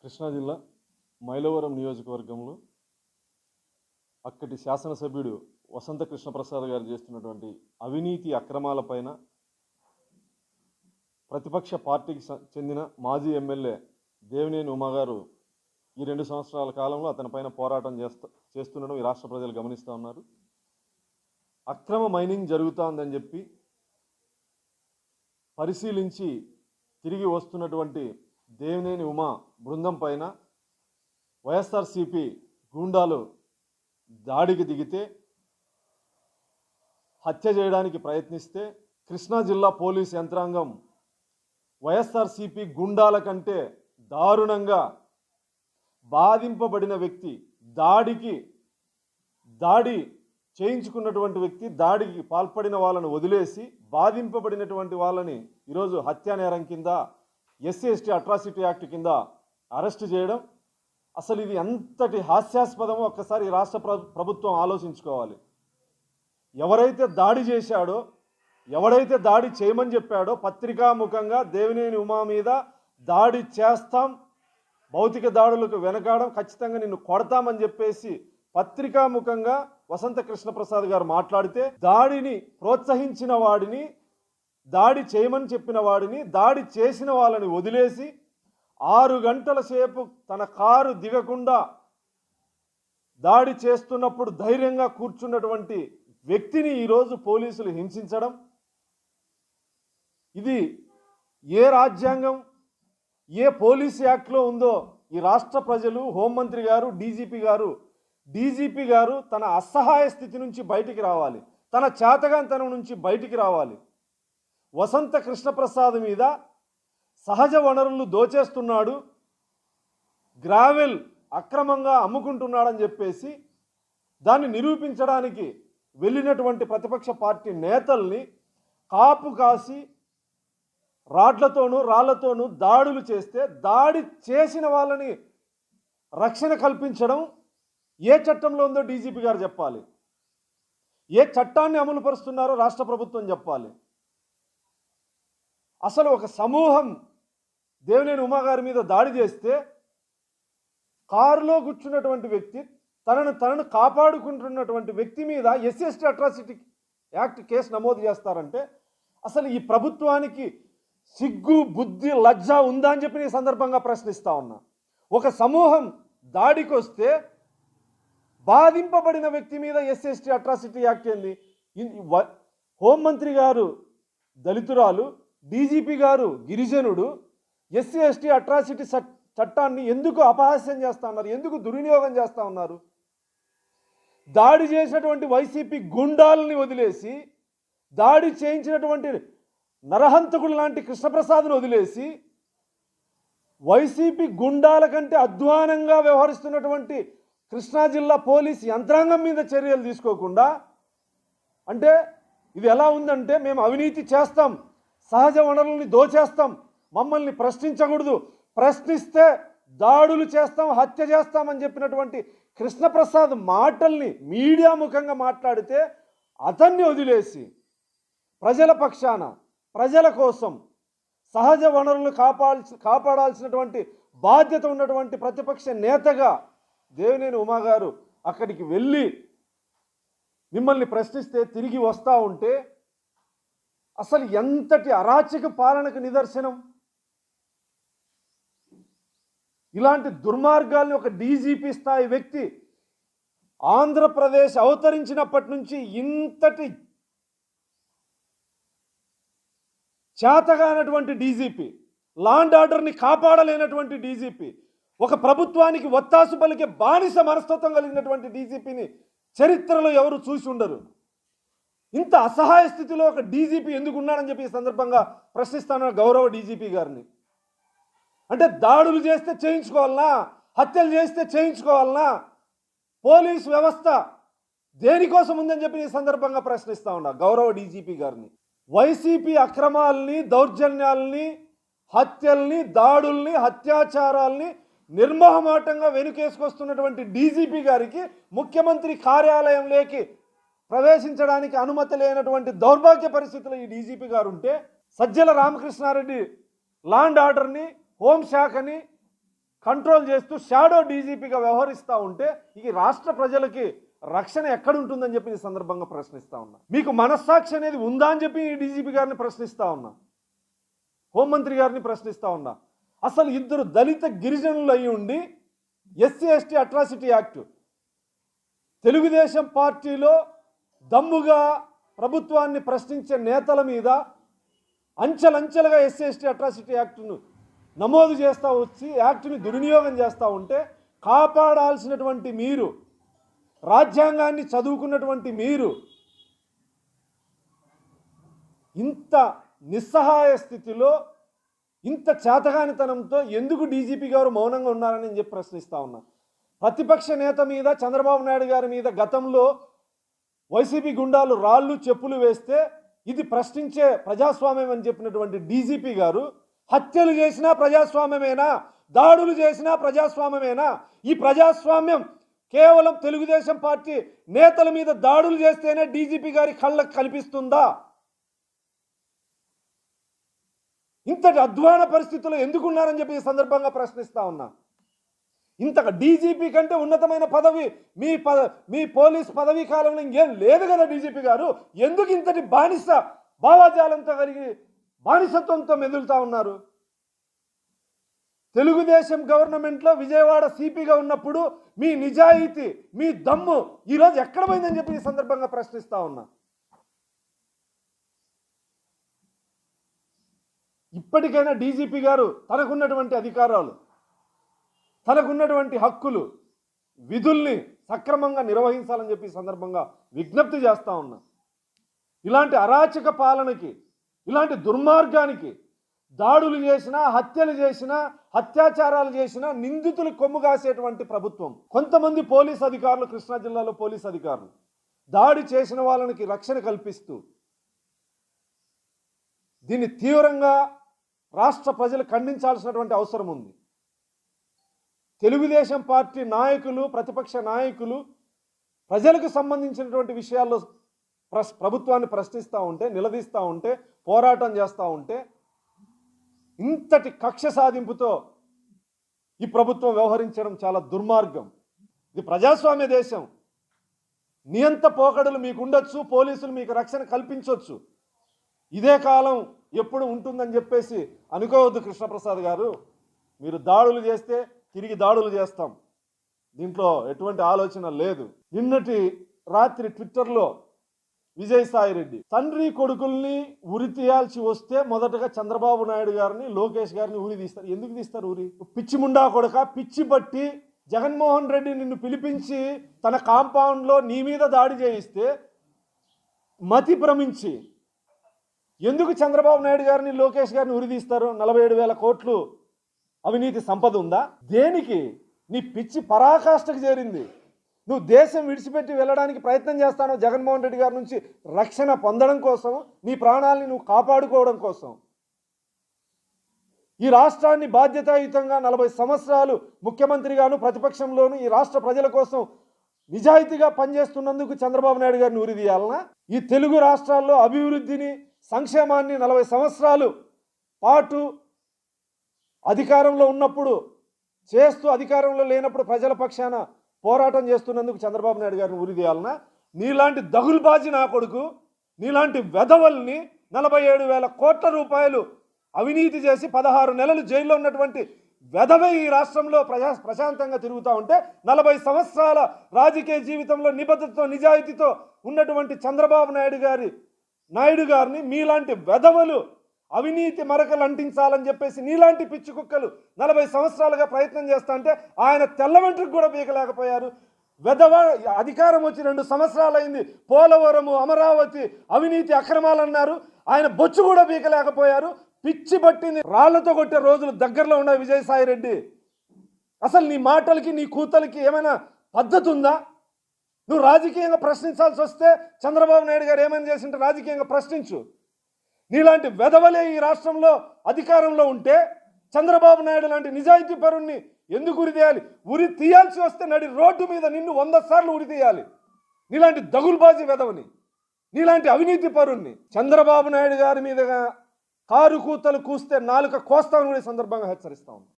కృష్ణా జిల్లా మైలవరం నియోజకవర్గంలో అక్కడి శాసనసభ్యుడు వసంత కృష్ణప్రసాద్ గారు చేస్తున్నటువంటి అవినీతి అక్రమాలపైన ప్రతిపక్ష పార్టీకి చెందిన మాజీ ఎమ్మెల్యే దేవినేని ఉమా గారు ఈ 2 సంవత్సరాల కాలంలో అతనిపైన పోరాటం చేస్తుండడం ఈ రాష్ట్ర ప్రజలు గమనిస్తూ ఉన్నారు. అక్రమ మైనింగ్ జరుగుతోందని చెప్పి పరిశీలించి తిరిగి వస్తున్నటువంటి దేవినేని ఉమా బృందం పైన వైఎస్ఆర్సీపీ గూండాలు దాడికి దిగితే హత్య చేయడానికి ప్రయత్నిస్తే కృష్ణా జిల్లా పోలీస్ యంత్రాంగం వైఎస్ఆర్సీపీ గూండాల కంటే దారుణంగా బాధింపబడిన వ్యక్తి దాడి చేయించుకున్నటువంటి వ్యక్తి దాడికి పాల్పడిన వాళ్ళను వదిలేసి బాధింపబడినటువంటి వాళ్ళని ఈరోజు హత్యా నేరం కింద ఎస్సీ/ఎస్టీ అట్రాసిటీ యాక్ట్ కింద అరెస్ట్ చేయడం అసలు ఇది ఎంతటి హాస్యాస్పదమో ఒక్కసారి రాష్ట్ర ప్రభుత్వం ఆలోచించుకోవాలి. ఎవరైతే దాడి చేశాడో, ఎవడైతే దాడి చేయమని చెప్పాడో పత్రికాముఖంగా దేవినేని ఉమా మీద దాడి చేస్తాం, భౌతిక దాడులకు వెనకాడం, ఖచ్చితంగా నిన్ను కొడతామని చెప్పేసి పత్రికాముఖంగా వసంత కృష్ణప్రసాద్ గారు మాట్లాడితే దాడిని ప్రోత్సహించిన వాడిని, దాడి చేయమని చెప్పిన వాడిని, దాడి చేసిన వాళ్ళని వదిలేసి 6 గంటల సేపు తన కారు దిగకుండా దాడి చేస్తున్నప్పుడు ధైర్యంగా కూర్చున్నటువంటి వ్యక్తిని ఈరోజు పోలీసులు హింసించడం, ఇది ఏ రాజ్యాంగం, ఏ పోలీస్ యాక్ట్లో ఉందో ఈ రాష్ట్ర ప్రజలు, హోంమంత్రి గారు, డీజీపీ గారు తన అసహాయ స్థితి నుంచి బయటికి రావాలి, తన చేతగాంతనం నుంచి బయటికి రావాలి. వసంత కృష్ణప్రసాద్ మీద సహజ వనరులు దోచేస్తున్నాడు, గ్రావెల్ అక్రమంగా అమ్ముకుంటున్నాడని చెప్పేసి దాన్ని నిరూపించడానికి వెళ్ళినటువంటి ప్రతిపక్ష పార్టీ నేతల్ని కాపు కాసి రాళ్లతోనూ దాడులు చేస్తే దాడి చేసిన వాళ్ళని రక్షణ కల్పించడం ఏ చట్టంలో ఉందో డీజీపీ గారు చెప్పాలి, ఏ చట్టాన్ని అమలు పరుస్తున్నారో రాష్ట్ర ప్రభుత్వం చెప్పాలి. అసలు ఒక సమూహం దేవినేని ఉమా గారి మీద దాడి చేస్తే కారులో కూర్చున్నటువంటి వ్యక్తి తనను కాపాడుకుంటున్నటువంటి వ్యక్తి మీద ఎస్సీ/ఎస్టీ అట్రాసిటీ యాక్ట్ కేసు నమోదు చేస్తారంటే అసలు ఈ ప్రభుత్వానికి సిగ్గు, బుద్ధి, లజ్జ ఉందా అని చెప్పి ఈ సందర్భంగా ప్రశ్నిస్తా ఉన్నా. ఒక సమూహం దాడికి వస్తే బాధింపబడిన వ్యక్తి మీద ఎస్సీ/ఎస్టీ అట్రాసిటీ యాక్ట్ ఏంది? హోంమంత్రి గారు దళితురాలు, డీజీపీ గారు గిరిజనుడు, ఎస్సీ/ఎస్టీ అట్రాసిటీ చట్టాన్ని ఎందుకు అపహాస్యం చేస్తూ ఉన్నారు, ఎందుకు దుర్వినియోగం చేస్తూ ఉన్నారు? దాడి చేసినటువంటి వైసీపీ గుండాలని వదిలేసి, దాడి చేయించినటువంటి నరహంతకుడు లాంటి కృష్ణప్రసాద్ను వదిలేసి, వైసీపీ గుండాల కంటే అధ్వానంగా వ్యవహరిస్తున్నటువంటి కృష్ణా జిల్లా పోలీస్ యంత్రాంగం మీద చర్యలు తీసుకోకుండా, అంటే ఇది ఎలా ఉందంటే మేము అవినీతి చేస్తాం, సహజ వనరుల్ని దోచేస్తాం, మమ్మల్ని ప్రశ్నించకూడదు, ప్రశ్నిస్తే దాడులు చేస్తాం, హత్య చేస్తామని చెప్పినటువంటి కృష్ణప్రసాద్ మాటల్ని మీడియా ముఖంగా మాట్లాడితే అతన్ని వదిలేసి ప్రజల పక్షాన, ప్రజల కోసం సహజ వనరులను కాపాడాల్సినటువంటి బాధ్యత ఉన్నటువంటి ప్రతిపక్ష నేతగా దేవినేని ఉమా గారు అక్కడికి వెళ్ళి మిమ్మల్ని ప్రశ్నిస్తే తిరిగి వస్తూ ఉంటే అసలు ఎంతటి అరాచక పాలనకు నిదర్శనం? ఇలాంటి దుర్మార్గాల్ని ఒక డీజీపీ స్థాయి వ్యక్తి ఆంధ్రప్రదేశ్ అవతరించినప్పటి నుంచి ఇంతటి చేతగానటువంటి డీజీపీ, లాండ్ ఆర్డర్ని కాపాడలేనటువంటి డీజీపీ, ఒక ప్రభుత్వానికి ఒత్తాసు పలికే బానిస మనస్తత్వం కలిగినటువంటి డీజీపీని చరిత్రలో ఎవరు చూసి ఉండరు. ఇంత అసహాయ స్థితిలో ఒక డీజీపీ ఎందుకు ఉన్నాడని చెప్పి ఈ సందర్భంగా ప్రశ్నిస్తాను గౌరవ డీజీపీ గారిని. అంటే దాడులు చేస్తే చేయించుకోవాలనా, హత్యలు చేస్తే చేయించుకోవాలనా? పోలీసు వ్యవస్థ దేనికోసం ఉందని చెప్పి ఈ సందర్భంగా ప్రశ్నిస్తా ఉన్నా గౌరవ డీజీపీ గారిని. వైసీపీ అక్రమాలని, దౌర్జన్యాలని, హత్యల్ని, దాడుల్ని, అత్యాచారాల్ని నిర్మోహమాటంగా వెనుకేసుకొస్తున్నటువంటి డీజీపీ గారికి ముఖ్యమంత్రి కార్యాలయంలోకి ప్రవేశించడానికి అనుమతి లేనటువంటి దౌర్భాగ్య పరిస్థితుల్లో ఈ డీజీపీ గారు ఉంటే, సజ్జల రామకృష్ణారెడ్డి లాండ్ ఆర్డర్ని, హోంశాఖని కంట్రోల్ చేస్తూ షాడో డీజీపీగా వ్యవహరిస్తూ ఉంటే ఈ రాష్ట్ర ప్రజలకి రక్షణ ఎక్కడుంటుందని చెప్పి ఈ సందర్భంగా ప్రశ్నిస్తూ ఉన్నా. మీకు మనస్సాక్షి అనేది ఉందా అని చెప్పి ఈ డీజీపీ గారిని ప్రశ్నిస్తూ ఉన్నా, హోంమంత్రి గారిని ప్రశ్నిస్తూ ఉన్నా. అసలు ఇద్దరు దళిత గిరిజనులు అయి ఉండి SC ST atrocity act, Telugu Desam పార్టీలో దమ్ముగా ప్రభుత్వాన్ని ప్రశ్నించే నేతల మీద అంచెలంచెలుగా ఎస్సీ ఎస్టీ అట్రాసిటీ యాక్ట్ను నమోదు చేస్తూ వచ్చి యాక్ట్ని దుర్వినియోగం చేస్తూ ఉంటే కాపాడాల్సినటువంటి మీరు, రాజ్యాంగాన్ని చదువుకున్నటువంటి మీరు ఇంత నిస్సహాయ స్థితిలో, ఇంత చేతగానితనంతో ఎందుకు డీజీపీ గారు మౌనంగా ఉన్నారని నేను చెప్పి ప్రశ్నిస్తూ ఉన్నా. ప్రతిపక్ష నేత మీద, చంద్రబాబు నాయుడు గారి మీద గతంలో వైసీపీ గుండాలు రాళ్ళు చెప్పులు వేస్తే ఇది ప్రశ్నించే ప్రజాస్వామ్యం అని చెప్పినటువంటి డీజీపీ గారు హత్యలు చేసినా ప్రజాస్వామ్యమేనా, దాడులు చేసినా ప్రజాస్వామ్యమేనా? ఈ ప్రజాస్వామ్యం కేవలం తెలుగుదేశం పార్టీ నేతల మీద దాడులు చేస్తేనే డీజీపీ గారి కళ్ళకు కనిపిస్తుందా? ఇంతటి అధ్వాన పరిస్థితుల్లో ఎందుకున్నారని చెప్పి ఈ సందర్భంగా ప్రశ్నిస్తా ఉన్నా. ఇంతగా డీజీపీ కంటే ఉన్నతమైన పదవి మీ పోలీస్ పదవీ కాలంలో ఇంకేం లేదు కదా డీజీపీ గారు? ఎందుకు ఇంతటి బానిస భావాజాలంతో కలిగి బానిసత్వంతో మెదులుతా ఉన్నారు? తెలుగుదేశం గవర్నమెంట్లో విజయవాడ సిపిగా ఉన్నప్పుడు మీ నిజాయితీ, మీ దమ్ము ఈరోజు ఎక్కడ పోయిందని చెప్పి ఈ సందర్భంగా ప్రశ్నిస్తా ఉన్నా. ఇప్పటికైనా డీజీపీ గారు తనకున్నటువంటి అధికారాలు, తనకున్నటువంటి హక్కులు, విధుల్ని సక్రమంగా నిర్వహించాలని చెప్పి ఈ సందర్భంగా విజ్ఞప్తి చేస్తా ఉన్నా. ఇలాంటి అరాచక పాలనకి, ఇలాంటి దుర్మార్గానికి దాడులు చేసినా, హత్యలు చేసినా, అత్యాచారాలు చేసినా నిందితులు కొమ్ము కాసేటువంటి ప్రభుత్వం. కొంతమంది పోలీస్ అధికారులు, కృష్ణా జిల్లాలో పోలీస్ అధికారులు దాడి చేసిన వాళ్ళకి రక్షణ కల్పిస్తూ దీన్ని తీవ్రంగా రాష్ట్ర ప్రజలు ఖండించాల్సినటువంటి అవసరం ఉంది. తెలుగుదేశం పార్టీ నాయకులు, ప్రతిపక్ష నాయకులు ప్రజలకు సంబంధించినటువంటి విషయాల్లో ప్రభుత్వాన్ని ప్రశ్నిస్తూ ఉంటే, నిలదీస్తూ ఉంటే, పోరాటం చేస్తూ ఉంటే ఇంతటి కక్ష సాధింపుతో ఈ ప్రభుత్వం వ్యవహరించడం చాలా దుర్మార్గం. ఇది ప్రజాస్వామ్య దేశం. నియంత పోకడలు మీకు ఉండొచ్చు, పోలీసులు మీకు రక్షణ కల్పించవచ్చు. ఇదే కాలం ఎప్పుడు ఉంటుందని చెప్పేసి అనుకోవద్దు కృష్ణప్రసాద్ గారు. మీరు దాడులు చేస్తే తిరిగి దాడులు చేస్తాం, దీంట్లో ఎటువంటి ఆలోచన లేదు. నిన్నటి రాత్రి ట్విట్టర్లో విజయసాయిరెడ్డి తండ్రి కొడుకుల్ని ఉరి తీయాల్సి వస్తే మొదటగా చంద్రబాబు నాయుడు గారిని, లోకేష్ గారిని ఉరి తీస్తారు. ఎందుకు తీస్తారు ఉరి? పిచ్చి ముండా కొడక, పిచ్చి బట్టి జగన్మోహన్ రెడ్డి నిన్ను పిలిపించి తన కాంపౌండ్లో నీ మీద దాడి చేయిస్తే మతి భ్రమించి ఎందుకు చంద్రబాబు నాయుడు గారిని, లోకేష్ గారిని ఉరి తీస్తారు? 47,000 కోట్లు అవినీతి సంపద ఉందా? దేనికి? నీ పిచ్చి పరాకాష్ఠకు చేరింది. నువ్వు దేశం విడిచిపెట్టి వెళ్ళడానికి ప్రయత్నం చేస్తాను జగన్మోహన్ రెడ్డి గారి నుంచి రక్షణ పొందడం కోసం, నీ ప్రాణాలని నువ్వు కాపాడుకోవడం కోసం. ఈ రాష్ట్రాన్ని బాధ్యతాయుతంగా 40 సంవత్సరాలు ముఖ్యమంత్రిగాను, ప్రతిపక్షంలోను ఈ రాష్ట్ర ప్రజల కోసం నిజాయితీగా పనిచేస్తున్నందుకు చంద్రబాబు నాయుడు గారిని ఉరి తీయాలనా? ఈ తెలుగు రాష్ట్రాల్లో అభివృద్ధిని, సంక్షేమాన్ని 40 సంవత్సరాలు పాటు అధికారంలో ఉన్నప్పుడు చేస్తూ, అధికారంలో లేనప్పుడు ప్రజల పక్షాన పోరాటం చేస్తున్నందుకు చంద్రబాబు నాయుడు గారిని ఉరి తీయాలనా? నీలాంటి దగులుబాజీ నా కొడుకు, నీలాంటి వెధవల్ని 47,000 కోట్ల రూపాయలు అవినీతి చేసి 16 నెలలు జైల్లో ఉన్నటువంటి వెధవే ఈ రాష్ట్రంలో ప్రశాంతంగా తిరుగుతూ ఉంటే 40 సంవత్సరాల రాజకీయ జీవితంలో నిబద్ధతతో, నిజాయితీతో ఉన్నటువంటి చంద్రబాబు నాయుడు గారిని మీలాంటి వెధవలు అవినీతి మరకలు అంటించాలని చెప్పేసి నీలాంటి పిచ్చి కుక్కలు 40 సంవత్సరాలుగా ప్రయత్నం చేస్తా అంటే ఆయన తెల్ల వెంట్రుకు కూడా పీకలేకపోయారు. వెధవ అధికారం వచ్చి 2 సంవత్సరాలు అయింది. పోలవరము, అమరావతి అవినీతి అక్రమాలు అన్నారు, ఆయన బొచ్చు కూడా పీకలేకపోయారు. పిచ్చి పట్టింది రాళ్లతో కొట్టే రోజులు దగ్గరలో ఉన్నాయి విజయసాయిరెడ్డి. అసలు నీ మాటలకి, నీ కూతలకి ఏమైనా పద్ధతి ఉందా? నువ్వు రాజకీయంగా ప్రశ్నించాల్సి వస్తే చంద్రబాబు నాయుడు గారు ఏమైనా చేసింటే రాజకీయంగా ప్రశ్నించు. నీలాంటి వెధవలే ఈ రాష్ట్రంలో అధికారంలో ఉంటే చంద్రబాబు నాయుడు లాంటి నిజాయితీ పరుణ్ణి ఎందుకు ఉరి తీయాలి? ఉరి తీయాల్సి వస్తే నడి రోడ్డు మీద నిన్ను 100 సార్లు ఉరి తీయాలి. నీలాంటి దగులుబాజీ వెధవని, నీలాంటి అవినీతి పరుణ్ణి. చంద్రబాబు నాయుడు గారి మీదుగా కారు కూతలు కూస్తే నాలుక కోస్తామని కూడా ఈ సందర్భంగా హెచ్చరిస్తా ఉన్నాం.